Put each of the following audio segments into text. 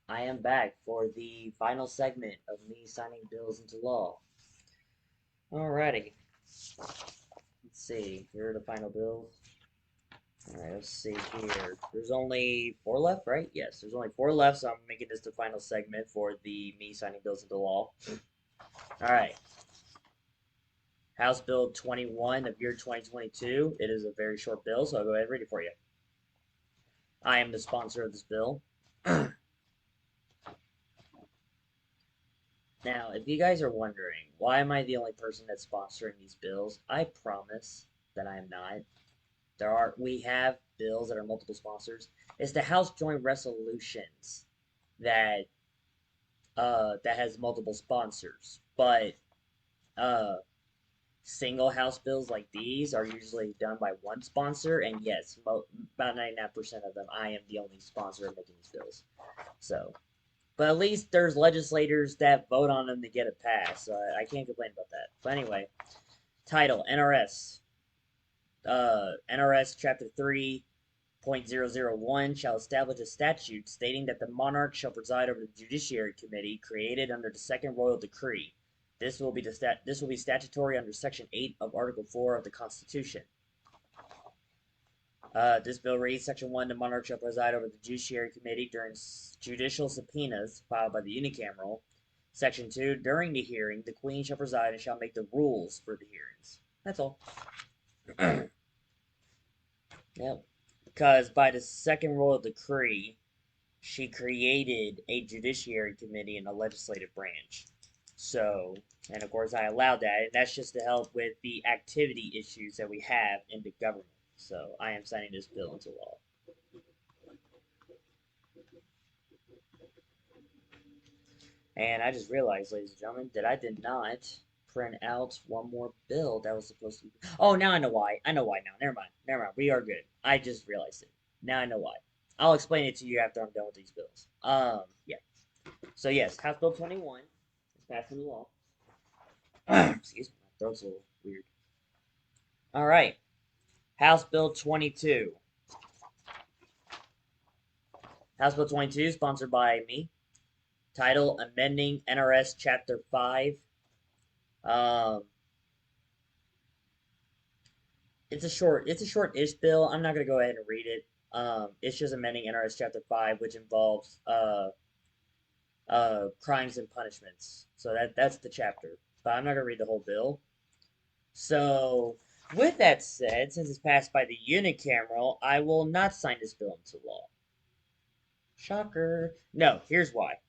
I am back for the final segment of me signing bills into law. Alrighty, let's see. Here are the final bills. Alright, let's see here. There's only four left, right? Yes, there's only four left, so I'm making this the final segment for the me signing bills into law. Alright, House Bill 21 of year 2022. It is a very short bill, so I'll go ahead and read it for you. I am the sponsor of this bill. Now, if you guys are wondering, why am I the only person that's sponsoring these bills? I promise that I am not. We have bills that are multiple sponsors. It's the House Joint Resolutions that that has multiple sponsors, but uh single House bills like these are usually done by one sponsor, and yes, about 99% of them, I am the only sponsor of making these bills. So, but at least there's legislators that vote on them to get it passed, so I can't complain about that. But anyway, title NRS Chapter 3.001 shall establish a statute stating that the monarch shall preside over the Judiciary Committee created under the Second Royal Decree. This will be statutory under Section 8 of Article 4 of the Constitution. This bill reads Section 1: the monarch shall preside over the Judiciary Committee during judicial subpoenas filed by the unicameral. Section 2: during the hearing, the Queen shall preside and shall make the rules for the hearings. That's all. Yep. Because by the Second Royal Decree, she created a Judiciary Committee in the legislative branch. So, and of course, I allowed that, and that's just to help with the activity issues that we have in the government. So, I am signing this bill into law. And I just realized, ladies and gentlemen, that I did not print out one more bill that was supposed to be. Oh, now I know why. I know why now. Never mind. Never mind. We are good. I just realized it. Now I know why. I'll explain it to you after I'm done with these bills. Yeah. So yes, House Bill 21 is passing the law. Excuse me, my throat's a little weird. All right, House Bill 22. House Bill 22, sponsored by me. Title: Amending NRS Chapter 5. Um, it's a short-ish bill. I'm not gonna go ahead and read it. It's just amending NRS Chapter 5, which involves crimes and punishments. So that's the chapter. But I'm not gonna read the whole bill. So, with that said, since it's passed by the unicameral, I will not sign this bill into law. Shocker. No, here's why.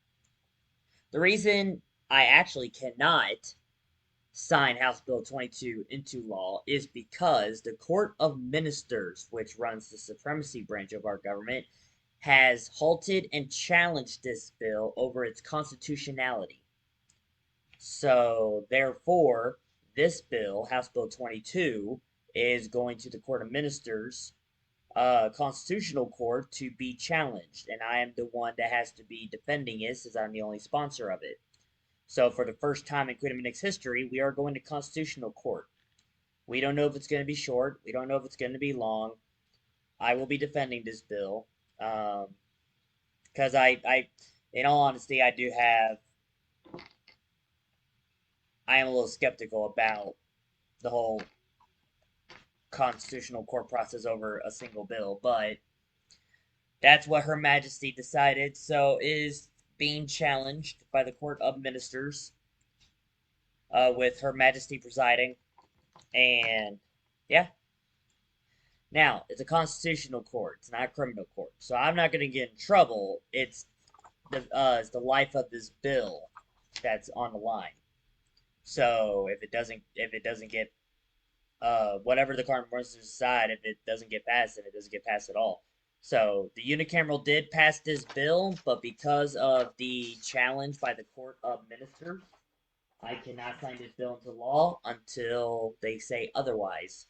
The reason I actually cannot sign House Bill 22 into law is because the Court of Ministers, which runs the supremacy branch of our government, has halted and challenged this bill over its constitutionality. So, therefore, this bill, House Bill 22, is going to the Court of Ministers, Constitutional Court, to be challenged. And I am the one that has to be defending it since I'm the only sponsor of it. So, for the first time in Queen history, we are going to Constitutional Court. We don't know if it's going to be short. We don't know if it's going to be long. I will be defending this bill. Because in all honesty, I am a little skeptical about the whole constitutional court process over a single bill, but that's what Her Majesty decided. So it is being challenged by the Court of Ministers, with Her Majesty presiding, and yeah. Now it's a constitutional court; it's not a criminal court, so I'm not going to get in trouble. It's the life of this bill that's on the line. So if it doesn't get whatever the current Mercy decide, if it doesn't get passed, then it doesn't get passed at all. So the unicameral did pass this bill, but because of the challenge by the Court of Ministers, I cannot sign this bill into law until they say otherwise.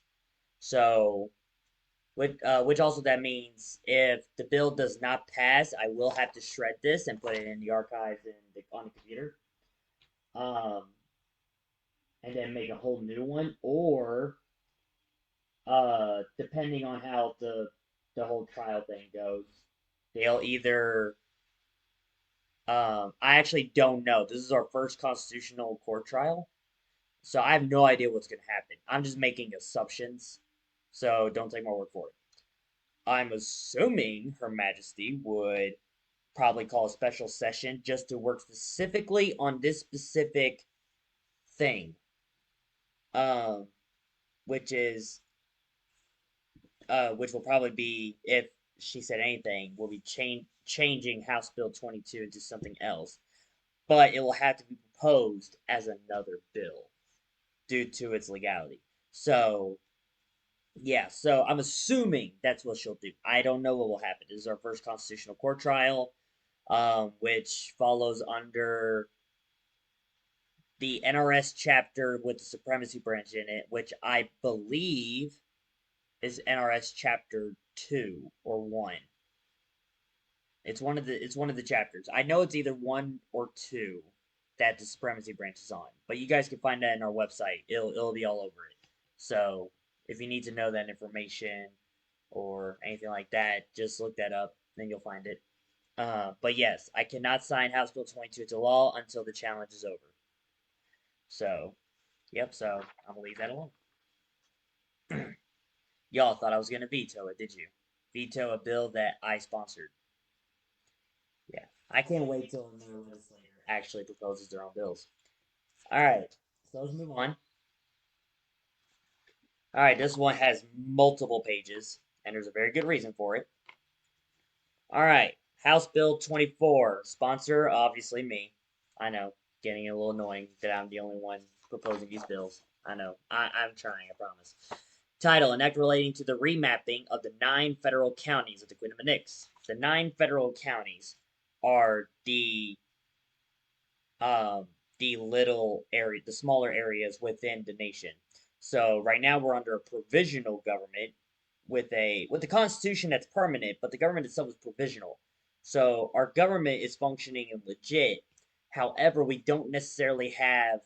So, which also that means if the bill does not pass, I will have to shred this and put it in the archives on the computer, um, and then make a whole new one, or depending on how the whole trial thing goes, they'll either I actually don't know. This is our first constitutional court trial, so I have no idea what's going to happen. I'm just making assumptions, so don't take my word for it. I'm assuming Her Majesty would probably call a special session just to work specifically on this specific thing, um, which is which will probably be, if she said anything, will be changing House Bill 22 into something else, but it will have to be proposed as another bill due to its legality. So yeah, so I'm assuming that's what she'll do. I don't know what will happen. This is our first constitutional court trial, which follows under the NRS chapter with the supremacy branch in it, which I believe is NRS chapter 2 or 1. It's one of the chapters. I know it's either 1 or 2 that the supremacy branch is on, but you guys can find that in our website. It'll be all over it. So if you need to know that information or anything like that, just look that up, then you'll find it. But yes, I cannot sign House Bill 22 into law until the challenge is over. So, yep. So I'm gonna leave that alone. Y'all thought I was gonna veto it, did you? Veto a bill that I sponsored. Yeah, I can't wait till another legislator actually proposes their own bills. All right, so let's move on. All right, this one has multiple pages, and there's a very good reason for it. All right, House Bill 24, sponsor obviously me. I know, getting a little annoying that I'm the only one proposing these bills. I know, I'm trying, I promise. Title: An act relating to the remapping of the 9 federal counties of the Queen of Nix. The 9 federal counties are um, the little area, the smaller areas within the nation. So right now we're under a provisional government with the constitution that's permanent, but the government itself is provisional. So our government is functioning and legit. However, we don't necessarily have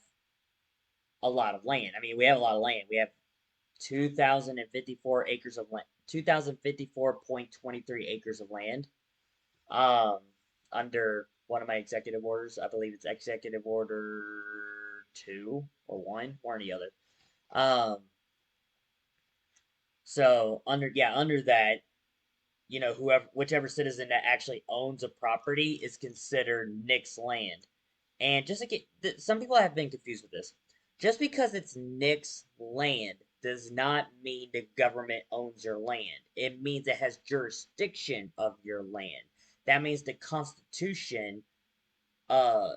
a lot of land. I mean, we have a lot of land. We have 2,054 acres of land, 2,054.23 acres of land. Um, Under one of my executive orders, I believe it's Executive Order 2 or 1, one or the other. Um, so under that, whichever citizen that actually owns a property is considered Nick's land. And just like some people have been confused with this. Just because it's Nick's land does not mean the government owns your land. It means it has jurisdiction of your land. That means the Constitution uh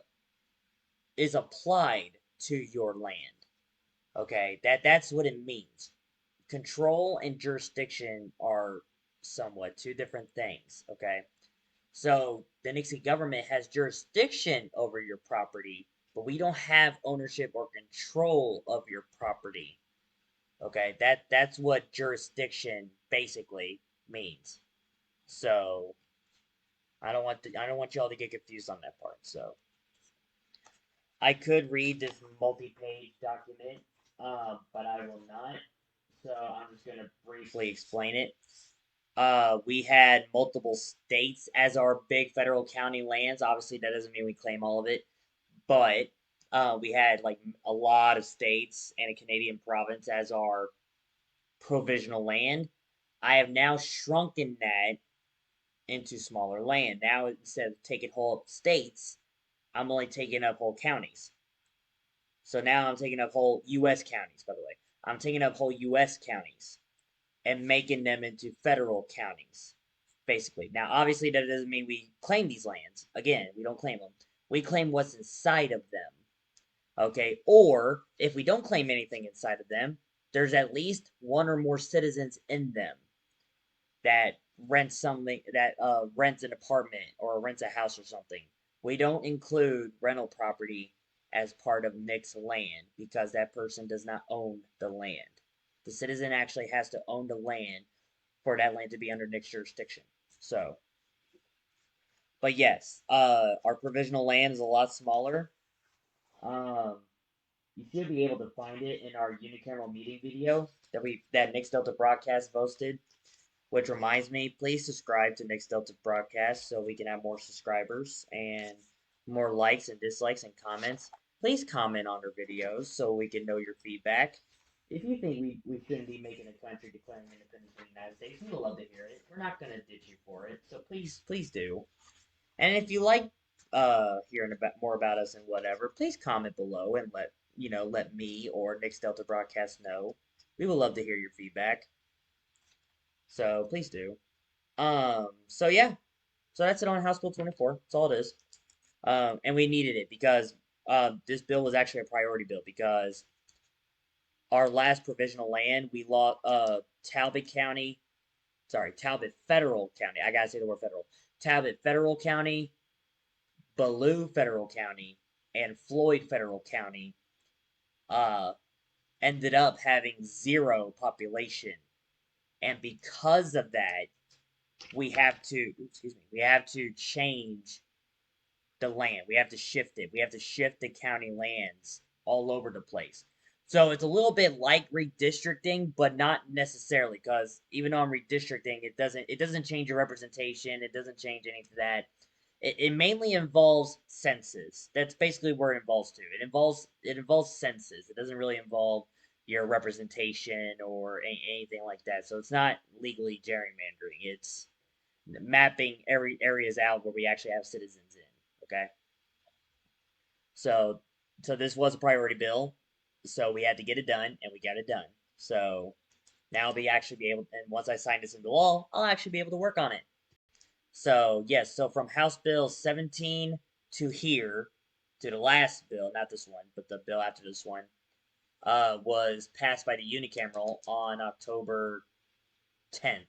is applied to your land. Okay, that's what it means. Control and jurisdiction are somewhat two different things. Okay, so the Nixie government has jurisdiction over your property, but we don't have ownership or control of your property. Okay, that's what jurisdiction basically means. So I don't want y'all to get confused on that part. So I could read this multi-page document, but I will not. So I'm just gonna briefly explain it. We had multiple states as our big federal county lands. Obviously, that doesn't mean we claim all of it, but we had like a lot of states and a Canadian province as our provisional land. I have now shrunken that into smaller land. Now, instead of taking whole states, I'm only taking up whole counties. So now I'm taking up whole U.S. counties, by the way. I'm taking up whole U.S. counties and making them into federal counties, basically. Now, obviously, that doesn't mean we claim these lands. Again, we don't claim them. We claim what's inside of them. Okay? Or, if we don't claim anything inside of them, there's at least one or more citizens in them that rents an apartment or rents a house or something. We don't include rental property as part of Nick's land because that person does not own the land. The citizen actually has to own the land for that land to be under Nick's jurisdiction. So, but yes, our provisional land is a lot smaller. Um, you should be able to find it in our unicameral meeting video that Nick's Delta Broadcast posted. Which reminds me, please subscribe to Nick's Delta Broadcast so we can have more subscribers and more likes and dislikes and comments. Please comment on our videos so we can know your feedback. If you think we shouldn't be making a country declaring independence from the United States, we would love to hear it. We're not gonna ditch you for it, so please do. And if you like hearing about more about us and whatever, please comment below and let me or Nick's Delta Broadcast know. We would love to hear your feedback. So please do. So yeah. So that's it on House Bill 24. That's all it is. And we needed it because this bill was actually a priority bill because our last provisional land, we lost Talbot County, sorry, Talbot Federal County. I gotta say the word federal. Talbot Federal County, Ballou Federal County, and Floyd Federal County uh, ended up having zero population. And because of that, we have to change the land. We have to shift it. We have to shift the county lands all over the place. So it's a little bit like redistricting, but not necessarily, because even though I'm redistricting, it doesn't change your representation. It doesn't change any of that. It mainly involves census. That's basically where it involves too. It involves census. It doesn't really involve your representation or anything like that. So it's not legally gerrymandering. It's mapping every areas out where we actually have citizens in. Okay. So so this was a priority bill. So we had to get it done and we got it done. So now I'll be able, and once I sign this into law, I'll actually be able to work on it. So yes, so from House Bill 17 to here, to the last bill, not this one, but the bill after this one, was passed by the unicameral on October 10th.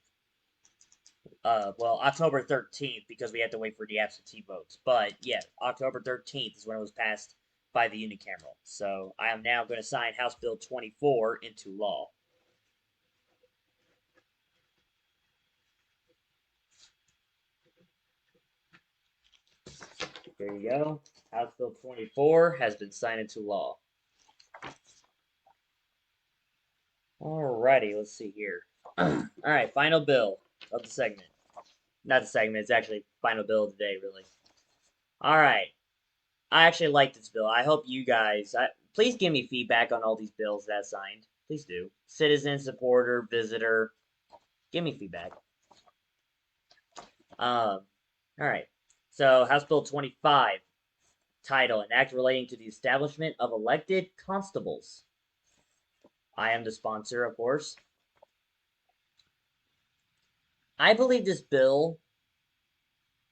Well, October 13th because we had to wait for the absentee votes. But yeah, October 13th is when it was passed by the unicameral. So I am now going to sign House Bill 24 into law. There you go. House Bill 24 has been signed into law. Alrighty, let's see here. Alright, final bill of the segment. Not the segment, it's actually final bill of the day, really. Alright, I actually like this bill. I hope you guys, please give me feedback on all these bills that I signed. Please do. Citizen, supporter, visitor, give me feedback. Alright, so House Bill 25, title, an act relating to the establishment of elected constables. I am the sponsor, of course. I believe this bill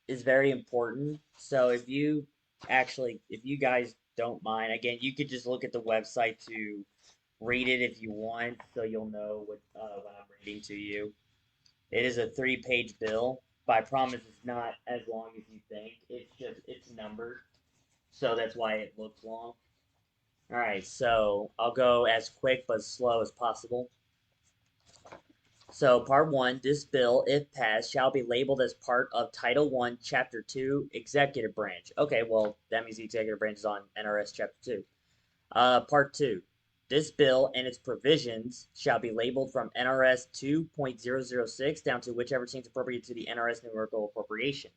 is very important. So if you guys don't mind, again, you could just look at the website to read it if you want, so you'll know what I'm reading to you. It is a 3-page bill, but I promise it's not as long as you think. It's numbered, so that's why it looks long. All right, so I'll go as quick but slow as possible. So, Part 1, this bill, if passed, shall be labeled as part of Title 1, Chapter 2, Executive Branch. Okay, well, that means the Executive Branch is on NRS Chapter 2. Part 2, this bill and its provisions shall be labeled from NRS 2.006 down to whichever seems appropriate to the NRS numerical appropriation.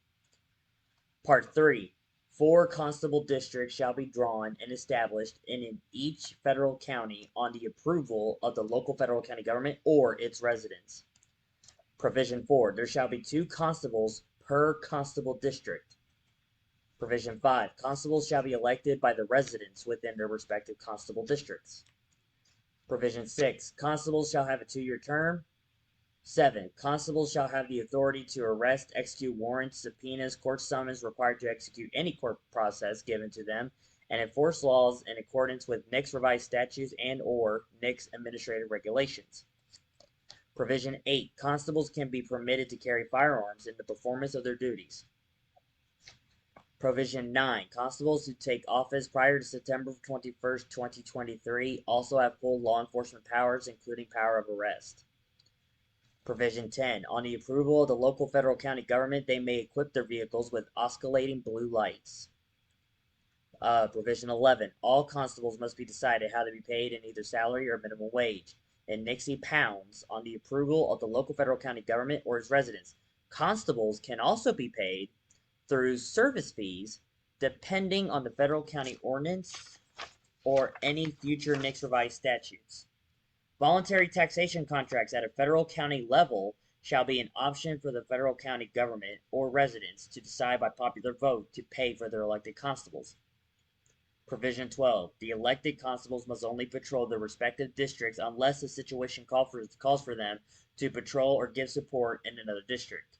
Part 3, 4 constable districts shall be drawn and established in each federal county on the approval of the local federal county government or its residents. Provision 4, there shall be 2 constables per constable district. Provision 5, constables shall be elected by the residents within their respective constable districts. Provision 6, constables shall have a 2-year term. 7. Constables shall have the authority to arrest, execute warrants, subpoenas, court summons required to execute any court process given to them, and enforce laws in accordance with NICS revised statutes and or NICS administrative regulations. Provision 8. Constables can be permitted to carry firearms in the performance of their duties. Provision 9. Constables who take office prior to September 21st, 2023 also have full law enforcement powers, including power of arrest. Provision 10. On the approval of the local federal county government, they may equip their vehicles with oscillating blue lights. Provision 11. All constables must be decided how to be paid in either salary or minimum wage in Nixie pounds on the approval of the local federal county government or its residents. Constables can also be paid through service fees depending on the federal county ordinance or any future next revised statutes. Voluntary taxation contracts at a federal county level shall be an option for the federal county government or residents to decide by popular vote to pay for their elected constables. Provision 12. The elected constables must only patrol their respective districts unless the situation calls for them to patrol or give support in another district.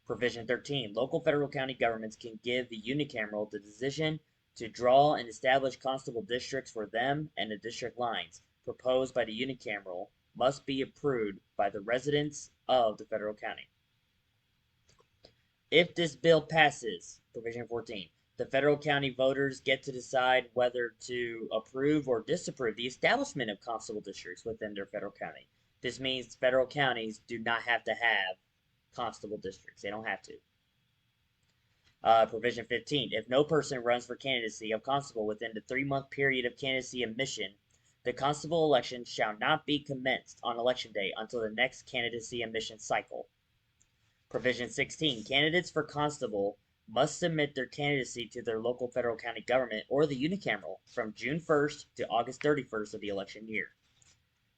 Provision 13. Local federal county governments can give the unicameral the decision to draw and establish constable districts for them, and the district lines proposed by the unicameral must be approved by the residents of the federal county. If this bill passes, Provision 14, the federal county voters get to decide whether to approve or disapprove the establishment of constable districts within their federal county. This means federal counties do not have to have constable districts. They don't have to. Provision 15. If no person runs for candidacy of constable within the 3-month period of candidacy admission, the constable election shall not be commenced on election day until the next candidacy admission cycle. Provision 16. Candidates for constable must submit their candidacy to their local federal county government or the unicameral from June 1st to August 31st of the election year.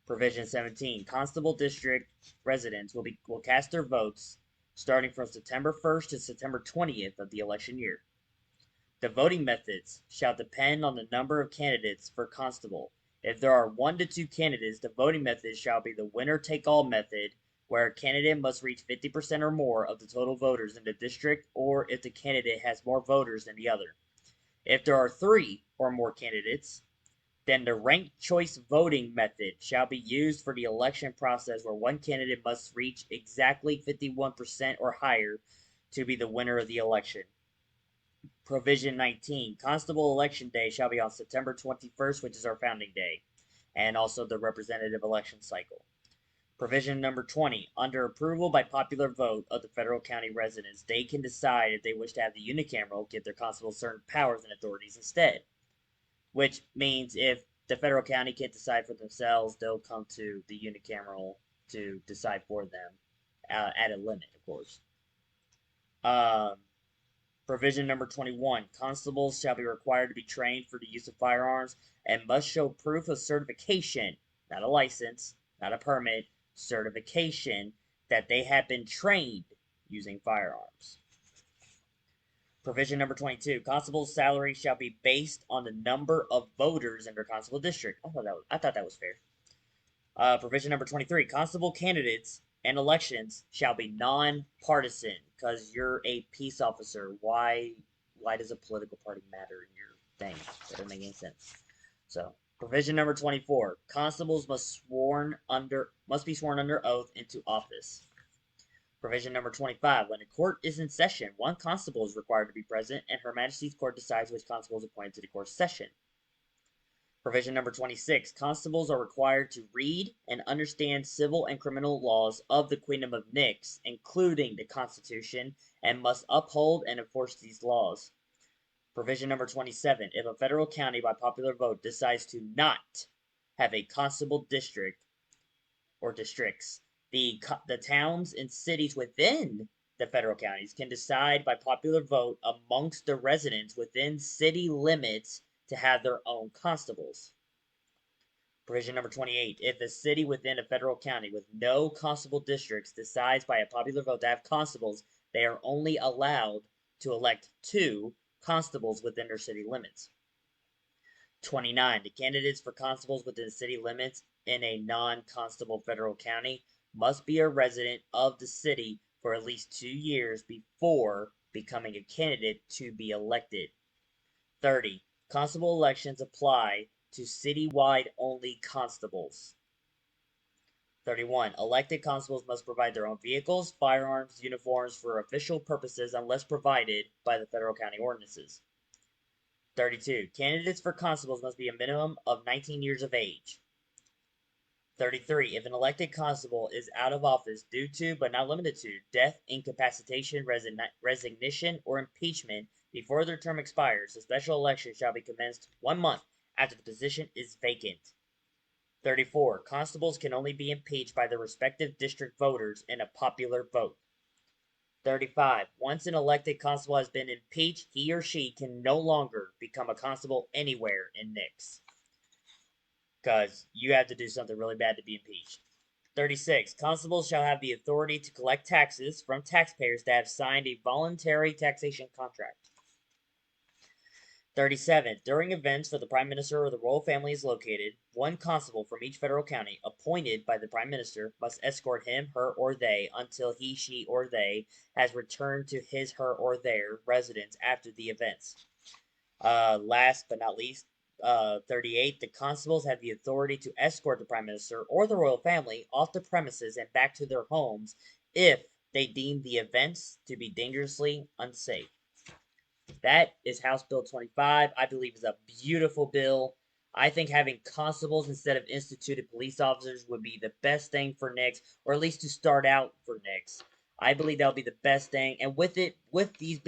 Provision 17. Constable district residents will cast their votes starting from September 1st to September 20th of the election year. The voting methods shall depend on the number of candidates for constable. If there are 1 to 2 candidates, the voting method shall be the winner-take-all method, where a candidate must reach 50% or more of the total voters in the district, or if the candidate has more voters than the other. If there are 3 or more candidates, then the ranked choice voting method shall be used for the election process, where one candidate must reach exactly 51% or higher to be the winner of the election. Provision 19. Constable election day shall be on September 21st, which is our founding day, and also the representative election cycle. Provision number 20. Under approval by popular vote of the federal county residents, they can decide if they wish to have the unicameral give their constables certain powers and authorities instead. Which means if the federal county can't decide for themselves, they'll come to the unicameral to decide for them, at a limit, of course. Provision number 21. Constables shall be required to be trained for the use of firearms and must show proof of certification, not a license, not a permit, certification that they have been trained using firearms. Provision number 22. Constable's salary shall be based on the number of voters in their constable district. I thought that was fair. Provision number 23. Constable candidates and elections shall be non-partisan, because you're a peace officer. Why does a political party matter in your thing? That doesn't make any sense. So, provision number 24. Constables must be sworn under oath into office. Provision number 25. When a court is in session, one constable is required to be present, and Her Majesty's Court decides which constable is appointed to the court session. Provision number 26. Constables are required to read and understand civil and criminal laws of the Queendom of Nix, including the Constitution, and must uphold and enforce these laws. Provision number 27. If a federal county by popular vote decides to not have a constable district or districts, the towns and cities within the federal counties can decide by popular vote amongst the residents within city limits to have their own constables. Provision number 28. If a city within a federal county with no constable districts decides by a popular vote to have constables, they are only allowed to elect 2 constables within their city limits. 29. The candidates for constables within city limits in a non-constable federal county must be a resident of the city for at least 2 years before becoming a candidate to be elected. 30. Constable elections apply to citywide only constables. 31. Elected constables must provide their own vehicles, firearms, uniforms for official purposes unless provided by the federal county ordinances. 32. Candidates for constables must be a minimum of 19 years of age. 33. If an elected constable is out of office due to, but not limited to, death, incapacitation, resignation, or impeachment before their term expires, a special election shall be commenced 1 month after the position is vacant. 34. Constables can only be impeached by their respective district voters in a popular vote. 35. Once an elected constable has been impeached, he or she can no longer become a constable anywhere in Nix. Because you have to do something really bad to be impeached. 36. Constables shall have the authority to collect taxes from taxpayers that have signed a voluntary taxation contract. 37. During events where the Prime Minister or the royal family is located, one constable from each federal county, appointed by the Prime Minister, must escort him, her, or they until he, she, or they has returned to his, her, or their residence after the events. Last but not least, 38. The constables have the authority to escort the Prime Minister or the royal family off the premises and back to their homes if they deem the events to be dangerously unsafe. That is House Bill 25. I believe is a beautiful bill. I think having constables instead of instituted police officers would be the best thing for Nix, or at least to start out for Nix. I believe that would be the best thing. And with these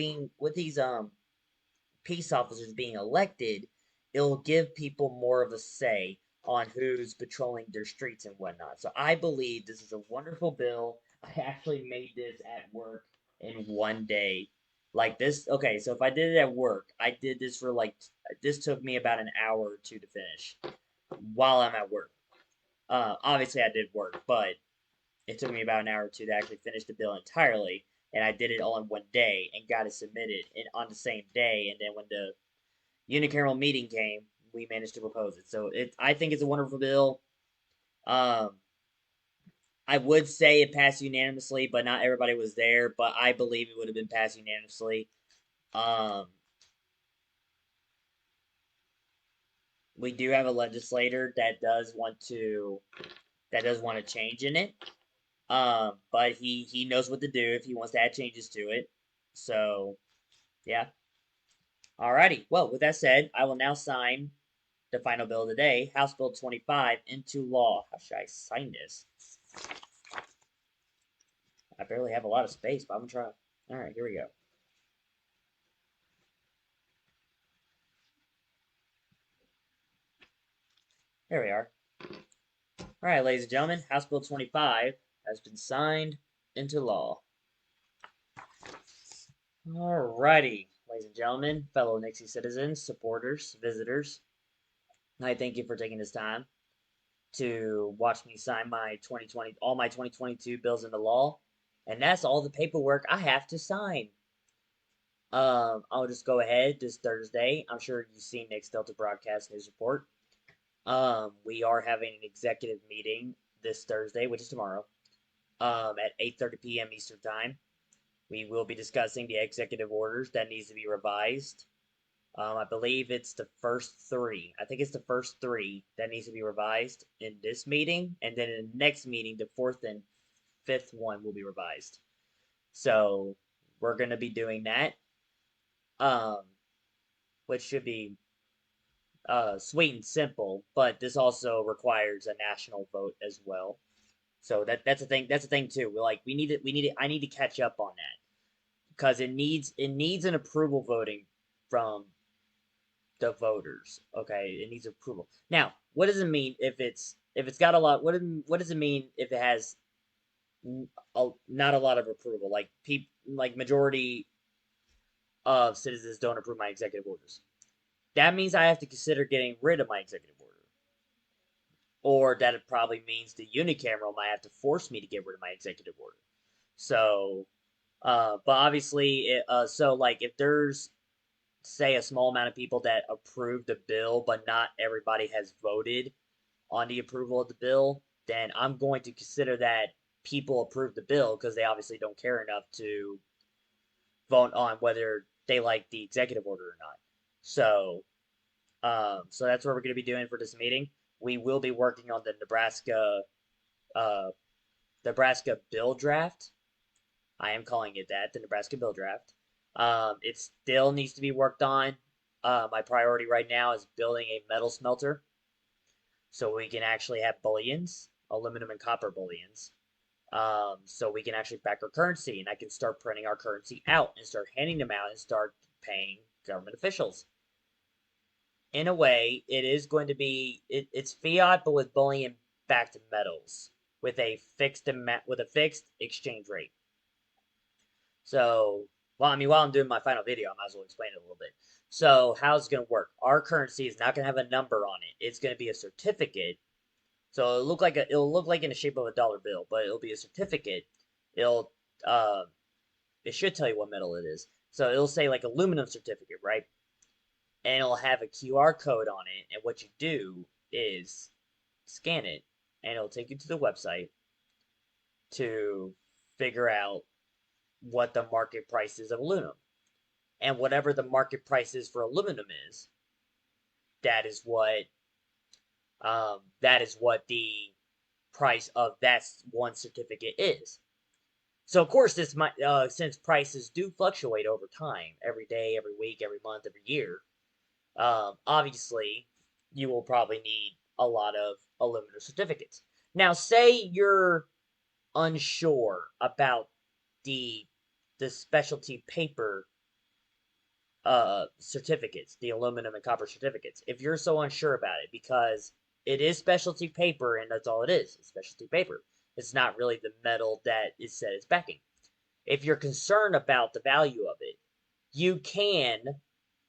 peace officers being elected, it'll give people more of a say on who's patrolling their streets and whatnot. So I believe this is a wonderful bill. I actually made this at work in one day. Like this, okay, so if I did it at work, I did this for this took me about an hour or two to finish while I'm at work. Obviously, I did work, but it took me about an hour or two to actually finish the bill entirely. And I did it all in one day and got it submitted on the same day. And then when the unicameral meeting came, we managed to propose it. So I think it's a wonderful bill. Um, I would say it passed unanimously, but not everybody was there. But I believe it would have been passed unanimously. Um, we do have a legislator that does want to change in it. But he knows what to do if he wants to add changes to it. So yeah. Alrighty. Well, with that said, I will now sign the final bill of the day, House Bill 25, into law. How should I sign this? I barely have a lot of space, but I'm gonna try. Alright, here we go. There we are. Alright, ladies and gentlemen, House Bill 25 has been signed into law. Alrighty, ladies and gentlemen, fellow Nixie citizens, supporters, visitors, I thank you for taking this time to watch me sign all my 2022 bills into law. And that's all the paperwork I have to sign. I'll just go ahead this Thursday. I'm sure you've seen Nick's Delta Broadcast News Report. We are having an executive meeting this Thursday, which is tomorrow, at 8:30 p.m. Eastern Time. We will be discussing the executive orders that needs to be revised. I believe it's the first three. I think it's the first three that needs to be revised in this meeting, and then in the next meeting, the fourth and fifth one will be revised. So we're gonna be doing that, um, which should be sweet and simple. But this also requires a national vote as well. So that's a thing. That's a thing too. We need it. We need it. I need to catch up on that because it needs an approval voting from the voters. Okay, it needs approval. Now, what does it mean if it's got a lot? What does it mean if it has not a lot of approval? Like majority of citizens don't approve my executive orders. That means I have to consider getting rid of my executive order, or that it probably means the unicameral might have to force me to get rid of my executive order. So, but obviously, if there's say a small amount of people that approve the bill, but not everybody has voted on the approval of the bill, then I'm going to consider that people approve the bill because they obviously don't care enough to vote on whether they like the executive order or not. So that's what we're going to be doing for this meeting. We will be working on the uh, Nebraska bill draft. I am calling it that, the Nebraska bill draft. It still needs to be worked on. My priority right now is building a metal smelter so we can actually have bullions, aluminum and copper bullions. So we can actually back our currency, and I can start printing our currency out and start handing them out and start paying government officials. In a way, it is going to be it's fiat, but with bullion backed metals with a fixed exchange rate. So, well, I mean, while I'm doing my final video, I might as well explain it a little bit. So, how's it going to work? Our currency is not going to have a number on it. It's going to be a certificate. So it'll look like in the shape of a dollar bill, but it'll be a certificate. It'll uh, it should tell you what metal it is. So it'll say like aluminum certificate, right? And it'll have a QR code on it. And what you do is scan it, and it'll take you to the website to figure out what the market price is of aluminum. And whatever the market price is for aluminum is, that is what the price of that one certificate is. So of course, this might since prices do fluctuate over time, every day, every week, every month, every year. Obviously, you will probably need a lot of aluminum certificates. Now, say you're unsure about the the specialty paper certificates, the aluminum and copper certificates. If you're so unsure about it, because it is specialty paper and that's all it is, it's specialty paper. It's not really the metal that is said it's backing. If you're concerned about the value of it, you can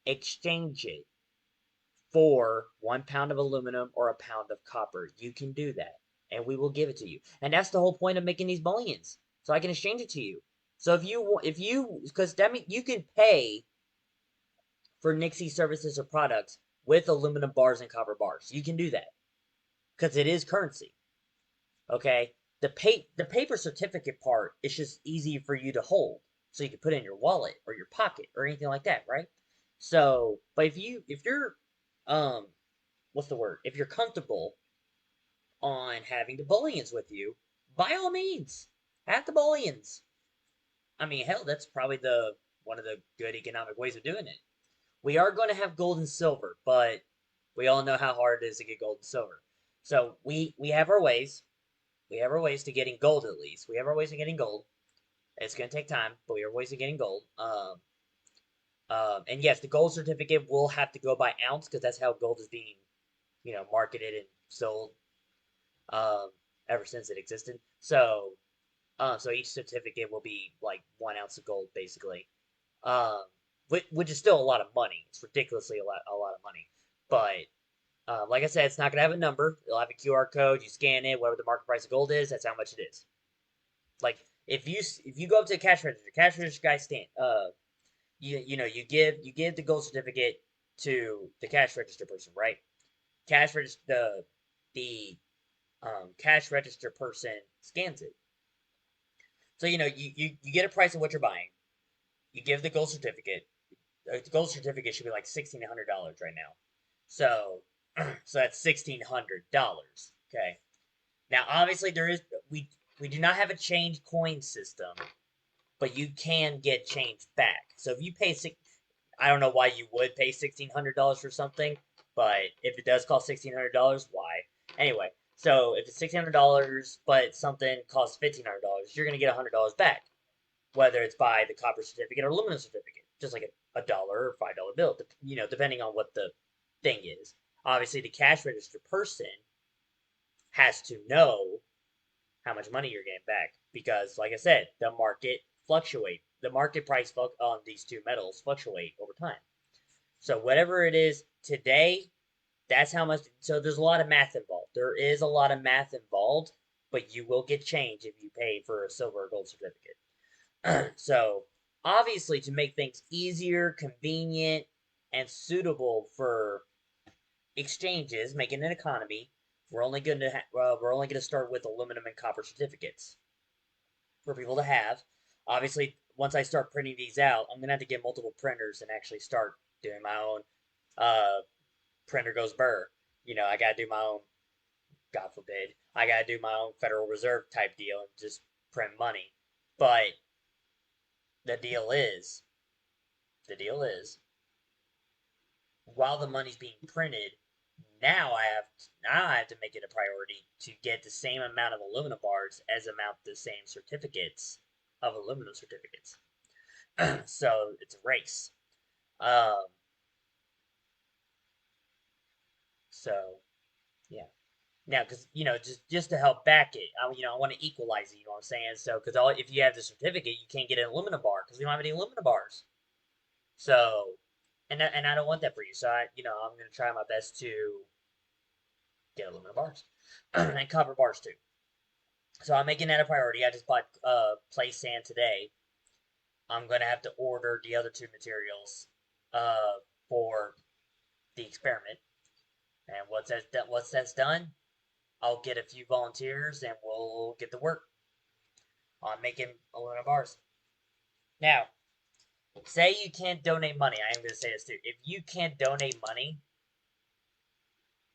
exchange it for 1 pound of aluminum or a pound of copper. You can do that, and we will give it to you. And that's the whole point of making these bullions, so I can exchange it to you. So because that means you can pay for Nixie services or products with aluminum bars and copper bars. You can do that because it is currency. Okay, the paper certificate part is just easy for you to hold, so you can put it in your wallet or your pocket or anything like that, right? So, but if you're um what's the word? If you're comfortable on having the bullions with you, by all means, have the bullions. I mean, hell, that's probably the one of the good economic ways of doing it. We are going to have gold and silver, but we all know how hard it is to get gold and silver. So we have our ways. We have our ways to getting gold at least. We have our ways of getting gold. It's going to take time, but we have ways of getting gold. And yes, the gold certificate will have to go by ounce because that's how gold is being, marketed and sold um, ever since it existed. So each certificate will be like 1 ounce of gold, basically, um, which is still a lot of money. It's ridiculously a lot of money. But like I said, it's not gonna have a number. It'll have a QR code. You scan it, whatever the market price of gold is. That's how much it is. Like if you go up to the cash register guy stand, you give the gold certificate to the cash register person, right? Cash register the cash register person scans it. So you get a price of what you're buying. You give the gold certificate. The gold certificate should be like $1,600 right now. So so that's $1,600. Okay. Now obviously we do not have a change coin system, but you can get change back. So if you pay I don't know why you would pay $1,600 for something, but if it does cost $1,600, why? Anyway, so if it's $1,600, but something costs $1,500, you're gonna get $100 back, whether it's by the copper certificate or aluminum certificate, just like a dollar or $5 bill, depending on what the thing is. Obviously, the cash register person has to know how much money you're getting back because, like I said, the market price on these two metals fluctuate over time. So whatever it is today, that's how much. So there's a lot of math involved. There is a lot of math involved, but you will get change if you pay for a silver or gold certificate. So obviously, to make things easier, convenient, and suitable for exchanges, making an economy, we're only going to start with aluminum and copper certificates for people to have. Obviously, once I start printing these out, I'm gonna have to get multiple printers and actually start doing my own. Uh, Printer goes burr. I gotta do my own. God forbid, I gotta do my own Federal Reserve type deal and just print money. But the deal is, the deal is, while the money's being printed, now I have to make it a priority to get the same amount of aluminum bars as amount the same certificates of aluminum certificates. So it's a race. Um, so yeah. Now, because just to help back it, I want to equalize it. You know what I'm saying? So, because if you have the certificate, you can't get an aluminum bar because we don't have any aluminum bars. So, and I don't want that for you. So I'm gonna try my best to get aluminum bars and copper bars too. So I'm making that a priority. I just bought play sand today. I'm gonna have to order the other two materials for the experiment. And once that's done, I'll get a few volunteers and we'll get to work on making aluminum bars. Now, say you can't donate money. I am going to say this too. If you can't donate money,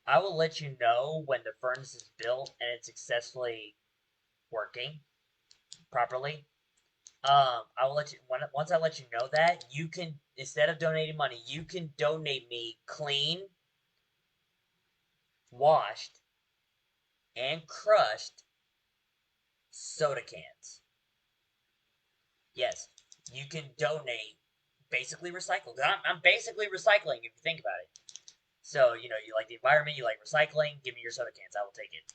I will let you know when the furnace is built and it's successfully working properly. I will let you once I let you know that, you can, instead of donating money, you can donate me clean, washed, and crushed soda cans. Yes, you can donate basically recycled. I'm basically recycling if you think about it. So, you like the environment, you like recycling, give me your soda cans, I will take it.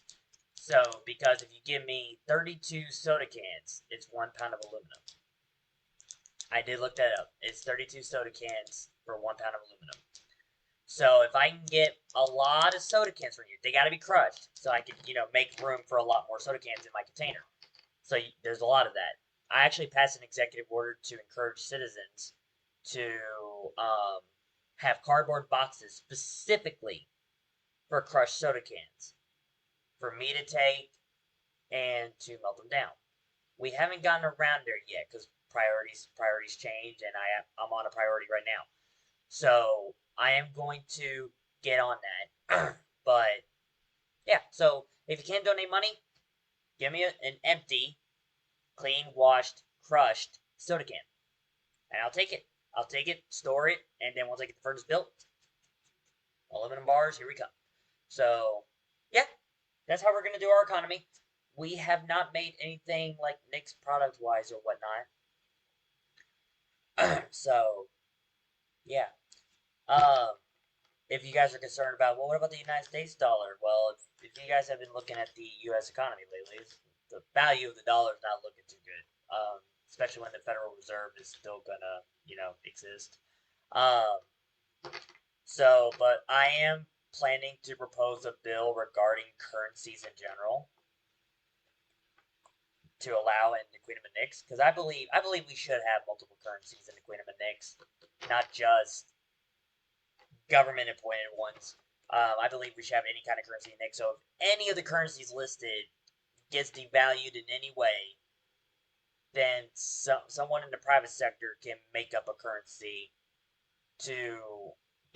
So, because if you give me 32 soda cans, it's 1 pound of aluminum. I did look that up. It's 32 soda cans for 1 pound of aluminum. So, if I can get a lot of soda cans from you, they got to be crushed. So I can, make room for a lot more soda cans in my container. So, there's a lot of that. I actually passed an executive order to encourage citizens to have cardboard boxes specifically for crushed soda cans for me to take and to melt them down. We haven't gotten around there yet because priorities change, and I'm on a priority right now. So I am going to get on that. But yeah, so if you can't donate money, give me an empty, clean, washed, crushed soda can, and I'll take it. I'll take it, store it, and then once I get the furnace built, aluminum bars, here we come. So, yeah, that's how we're going to do our economy. We have not made anything like Nick's product-wise or whatnot. So, yeah. If you guys are concerned about, well, what about the United States dollar? Well, if you guys have been looking at the U.S. economy lately, the value of the dollar is not looking too good. Especially when the Federal Reserve is still gonna, exist. Um, but I am planning to propose a bill regarding currencies in general to allow in the Queen of Nix, because I believe we should have multiple currencies in the Queen of Nix, not just government appointed ones. I believe we should have any kind of currency in Nix. So if any of the currencies listed gets devalued in any way, then someone in the private sector can make up a currency to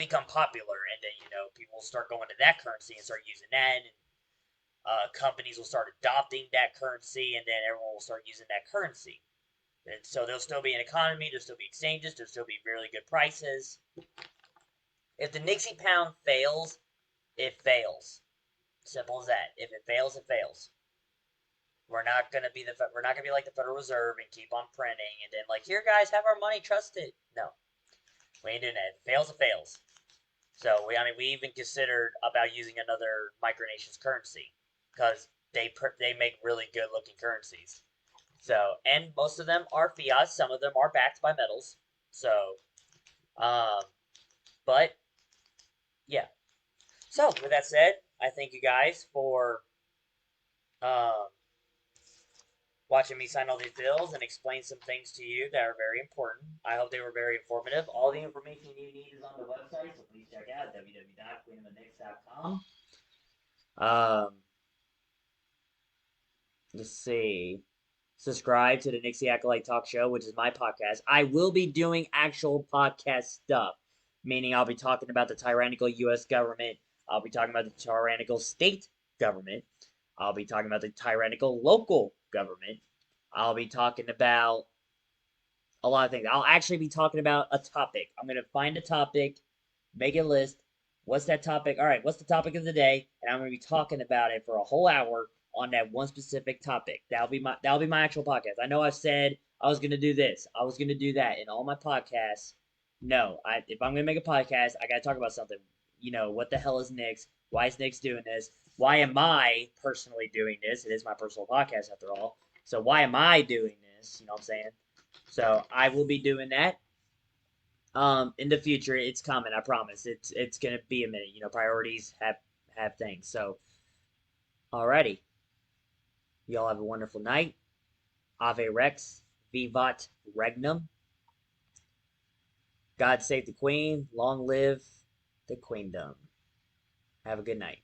become popular, and then people will start going to that currency and start using that, and companies will start adopting that currency, and then everyone will start using that currency. And so there'll still be an economy, there'll still be exchanges, there'll still be really good prices. If the Nixie pound fails, it fails. Simple as that. If it fails, it fails. We're not gonna be like the Federal Reserve and keep on printing and then here guys, have our money, trust it. No, we ain't doing that. If it fails, it fails. So we even considered about using another micronation's currency because they make really good looking currencies. So, and most of them are fiat. Some of them are backed by metals. So, but yeah. So with that said, I thank you guys for watching me sign all these bills and explain some things to you that are very important. I hope they were very informative. All the information you need is on the website, so please check out www.queenofthenicks.com. Let's see. Subscribe to the Nixie Acolyte Talk Show, which is my podcast. I will be doing actual podcast stuff, meaning I'll be talking about the tyrannical U.S. government. I'll be talking about the tyrannical state government. I'll be talking about the tyrannical local government. I'll be talking about a lot of things. I'll actually be talking about a topic. I'm going to find a topic, make a list. What's that topic? All right, what's the topic of the day? And I'm going to be talking about it for a whole hour on that one specific topic. That'll be my actual podcast. I know I've said I was going to do this, I was going to do that in all my podcasts. No, if I'm going to make a podcast, I got to talk about something. What the hell is Nix? Why is Nix doing this? why am I personally doing this? It is my personal podcast after all. So why am I doing this? You know what I'm saying? So I will be doing that. In the future, it's coming. I promise. It's gonna be a minute. You know, priorities have things. So, alrighty. Y'all have a wonderful night. Ave Rex, Vivat Regnum. God save the Queen. Long live the Queendom. Have a good night.